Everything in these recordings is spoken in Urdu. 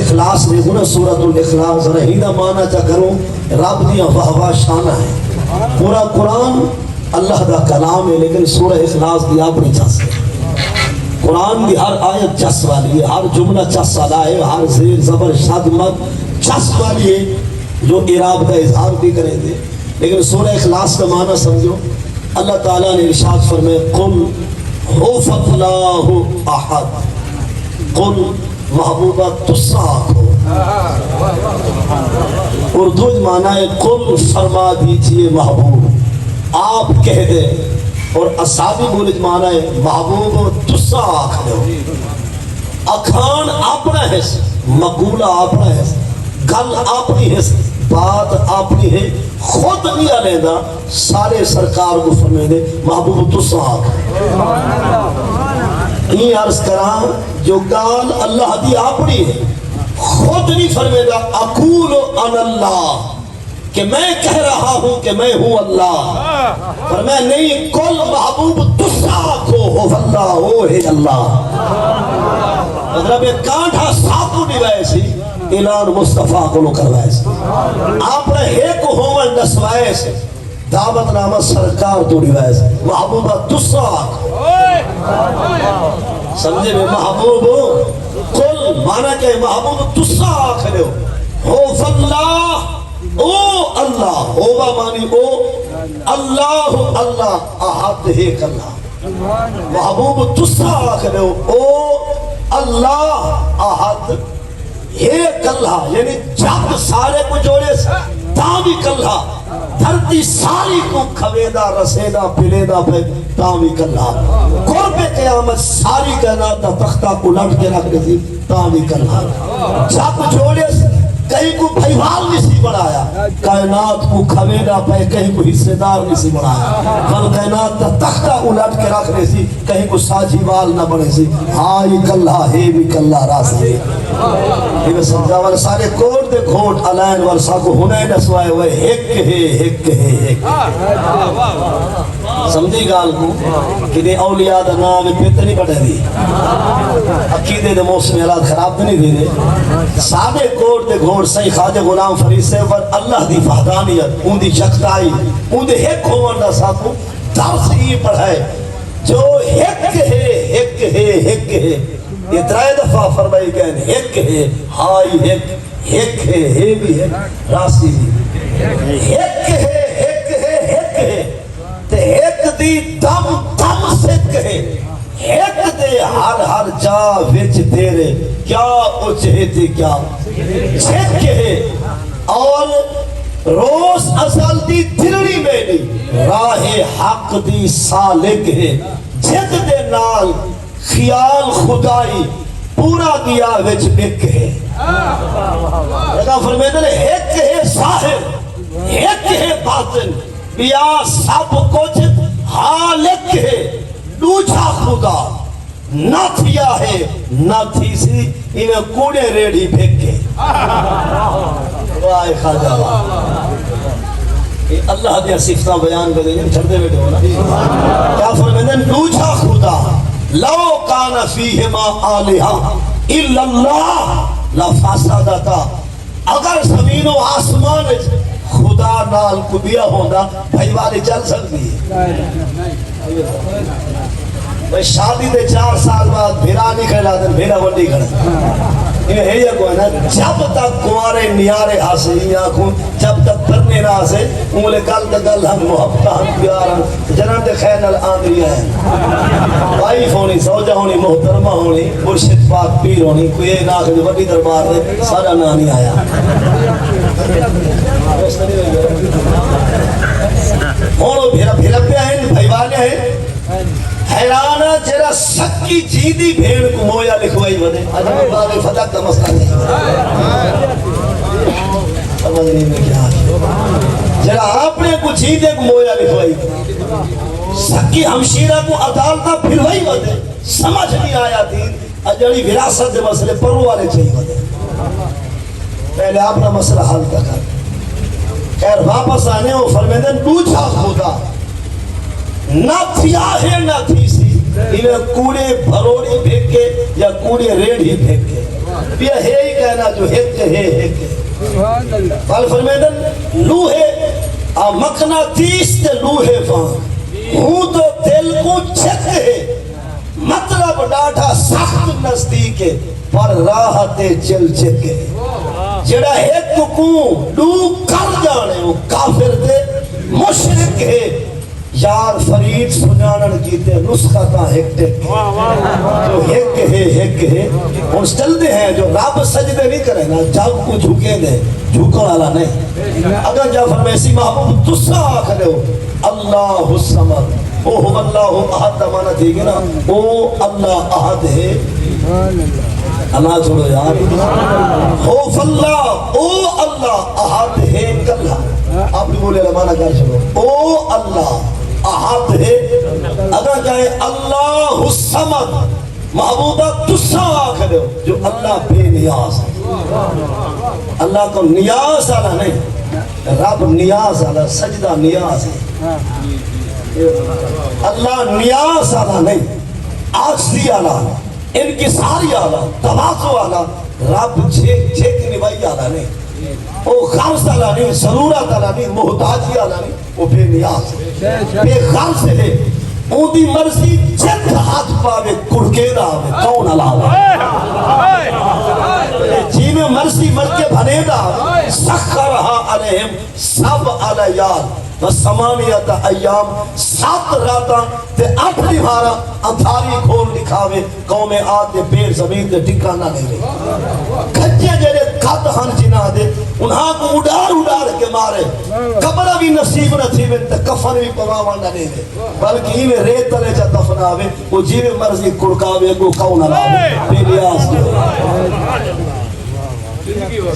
اخلاص دیکھو نا سورۃ الاخلاص ذرا ہیدا مانا چا کرو رب دیا واہ واہ شانہ ہے پورا قرآن اللہ دا کلام ہے لیکن سورہ اخلاص دی اپنی چس ہے قرآن دی ہر آیت چس والی ہے ہر جملہ چس والا ہے ہر زیر زبر شد مد چس والی ہے جو اعراب کا اظہار بھی کریں گے لیکن سورہ اخلاص کا معنی سمجھو اللہ تعالیٰ نے ارشاد فرمائے قل هو اللہ احد قل محبوبہ تصاق ہو اردو معنی ہے قل فرما دیجئے محبوب آپ کہہ دیں اور اصحابی بولج معنی ہے محبوب تصاق ہو اکھان اپنا ہے مقولہ اپنا ہے گل اپنی ہے بات اپنی ہے خود نہیں علیحدہ سارے سرکار کو فرمائے دے محبوب تصاق یہ عرض کرام جو گال اللہ دی اپنی ہے خود نہیں فرمائے دا اقول ان اللہ کہ میں کہہ رہا ہوں کہ میں ہوں اللہ فرمائے نہیں کل محبوب تصاق ہو اللہ ہو ہے اللہ مطلب ایک کانٹھا ساتھو نوائے سی اعلان مصطفیٰ کو لو کروائے سے آپ نے ایک ہومن نسوائے سے دعوت نامہ سرکار تو روائے سے محبوبہ تصاق سمجھے میں محبوب ہو کل مانا کہ محبوب تصاق لے ہو فاللہ او اللہ ہوبا مانی او اللہ اللہ احد ایک اللہ محبوب تصاق لے او اللہ احد ایک اللہ یعنی جب سارے کو جوڑے تاوی کلہ دھرتی ساری کو کھویدہ رسیدہ پلیدہ پہ تاوی کلہ قرب قیامت ساری کائنات تختہ کو لٹ کے رکھ دی تاوی کلہ جب جوڑے کہیں کو بھائیوال نہیں سی بڑھایا کائنات کو کھویدہ پہ کہیں کو حصے دار نہیں سی بڑھایا کل کائنات تختہ الٹ کے رکھ رہے سی کہیں کو ساجی وال نہ بڑھے سی ہائی کلہ ہے بھی کلہ راست ہے یہ میں سمجھا والا سارے کوٹ دے کھوٹ علائن ورسا کو ہونے نسوائے ہوئے ہک ہے سمجھی گال کو کہ دے اولیاء دا نام پیت نہیں بڑھے دی عقیدے دے موسم علاد خراب نہیں دے سارے کوٹ دے گھوٹ صحیح خواجہ غلام فرید سے پر اللہ دی فہدانیت ان دی شکتائی ان دے ہک ہومن دا ساتھو درس ہی پڑھائے جو ہک ہے یہ ترائے دفعہ فرمائی گئے ایک ہے ہائی ایک ہے بھی ہے راستی بھی ایک ہے تے ایک دی دم سکھ ہے ایک دے ہر جا وچ تیرے کیا اچھتی کیا چھک ہے اور روز ازل دی دلڑی میں نہیں راہ حق دی سالک ہے جد دے نال خیال خدائی پورا دیا وچ بک ہے لیکن فرمیدن ایک ہے ظاہر ایک ہے باطن بیا سب کچھ حالک ہے دوجھا خدا نہ تھیا ہے نہ تھی سی انہیں کوڑے ریڑھی بھیک کے واہ خواجہ اللہ دیا صفتہ بیان کر دیں چھڑ دے بیٹے ہونا کیا فرمیدن دوجھا خدا لو کان فیہما آلہا الا اللہ لفسدتا اگر زمین و آسمان خدا نال کو بیا ہوندہ بھائی والے چل سکتی ہے شادی دے 4 سال بعد بھیرا نہیں کھڑا دن بھیرا وڈی کھڑا یہ ہے یہ کوئی نا جب تک کنوارے نیارے ہاسے جب تک پرنے نہ ہاسے انگلے گل ہم محبتہ ہم پیار ہم جناب دے خیر نال آندری ہے وائف ہونی سوجہ ہونی محترمہ ہونی مرشد پاک پیر ہونی کوئی ایک آخر جو وڈی دربار دے سارا نہ نہیں آیا ہونو بھیرا پہ ہیں بھائی والے ہیں حیرانہ جرا سکی جیدی بھیڑ کو مویا لکھوائی ودے عجب باب فتح کا مسئلہ نہیں سمجھ نہیں میں کیا جرا آپ نے کو جیدے کو مویا لکھوائی سکی ہمشیرہ کو عدالتہ پھروائی ودے سمجھ نہیں آیا تھی اجڑی وراثت دے مسئلے پرو والے چاہیے ودے پہلے اپنا مسئلہ حل تک خیر واپس آنے وہ فرمیدن دوجھا خدا نہ تھیا ہے نہ تھی سی انہیں کوڑے بھروڑی بھیک کے یا کوڑے ریڑھی بھیک کے بیا ہے ہی کہنا جو ہک ہے بل فرمیدن لوہے مقناطیس تے لوہے فان ہوں تو دل کو چھک ہے مطلب ڈاٹا سخت نزدیک ہے پر راحت چل چکے جڑا ایک کو لو کر جانے وہ کافر دے مشرک ہے یار فرید سنانن کیتے نسخہ تا ایک ٹک جو ایک ہے اور چلتے ہیں جو رب سجدے نہیں کرے نا جب کو جھکے دے جھکن والا نہیں اگر جا فرمیسی محبوب تسا آکھنے ہو اللہ الصمد او ہم اللہ احد مانا تھی گے نا او اللہ احد ہے اللہ چھوڑو یار خوف اللہ او اللہ احد ہے کلہ آپ بھی بولے رمانہ کر چھوڑو او اللہ احد ہے اگر کہے اللہ الصمد محبوبہ تسا آکھنے ہو جو اللہ بے نیاز ہے اللہ کو نیاز آلا نہیں رب نیاز آلا سجدہ نیاز ہے اللہ نیاز آلا نہیں عاجزی آلا انکساری آلا تواضع آلا رب جھیک نبائی آلا نہیں وہ غرض آلا نہیں ضرورت آلا نہیں محتاجی آلا نہیں وہ بے نیاز ہے بے غرض ہے اون دی مرضی جت ہاتھ پاوے کڑکے دا آوے کون علاوہ جی میں مرضی مر کے بھنے دا سخرہا علیہم سب علیال وسمانیت ایام 7 راتاں تے 8 نہارا اندھاری کھول دکھاوے قوم آد دے پیر زمین تے ٹکانا نہیں رہے کھچے جڑے قد ہن جنا دے انہاں کو اڈار کے مارے قبر بھی نصیب نہ تھی تے کفن بھی پواوان نہ دے بلکہ ہی میں ریت تلے جا دفناوے وہ جیوے مرضی کڑکاوے کو کون علاوے بے نیاز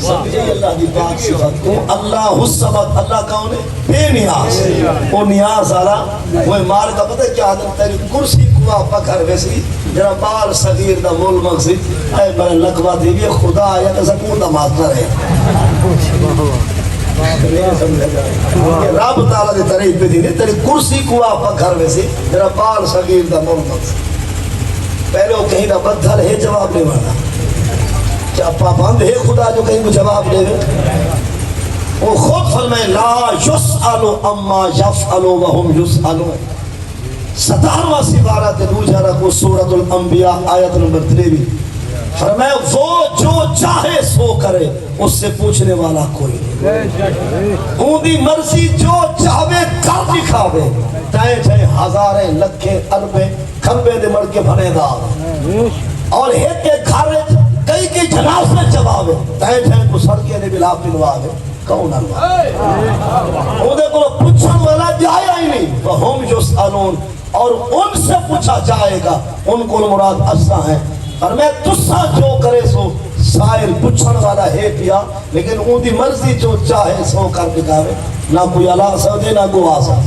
سمجھے اللہ دی پاک صفت کو اللہ الصمد اللہ کون ہے بے نیاز وہ نیاز آلا وہ مار کا پتہ کیا حضرت تیری کرسی کو آپ پکھر ویسی جرا بال صغیر دا مول مقصد اے بڑے لکھوا دی بھی خدا آیا کہ سکون دا ماتر ہے رب تعالیٰ دی طریق پہ دی تیری کرسی کو آپ پکھر ویسی جرا بال صغیر دا مول مقصد پہلے وہ کہیں دا بدھل ہے جواب نہیں مانا کیا پابند ہے خدا جو کہیں کو جواب دے گئے وہ خود فرمائے لا یسألو اما یفعلو وهم یسألو 17واں سپارہ دوسرا کو سورۃ الانبیاء آیت نمبر 23 فرمائے وہ جو چاہے سو کرے اس سے پوچھنے والا کوئی نہیں اون دی مرضی جو چاہے کر دکھاوے چاہے چاہے ہزاریں لکھیں اربیں کھمبے دے مڑ کے بھنے دا اور ایک کے گھر کئی کی جناز میں جوابے تین تین کو سڑکے نے بلا پلواوے کون اللہ وہ دیکھو پوچھن والا جایا ہی نہیں وہم یسألون اور ان سے پوچھا جائے گا ان کو مراد اسا ہے اور میں تسا جو کرے سو سائل پوچھن والا ہے پیا لیکن ان دی مرضی جو چاہے سو کر دکھاوے نہ کوئی اللہ سو دے نہ کوئی آسا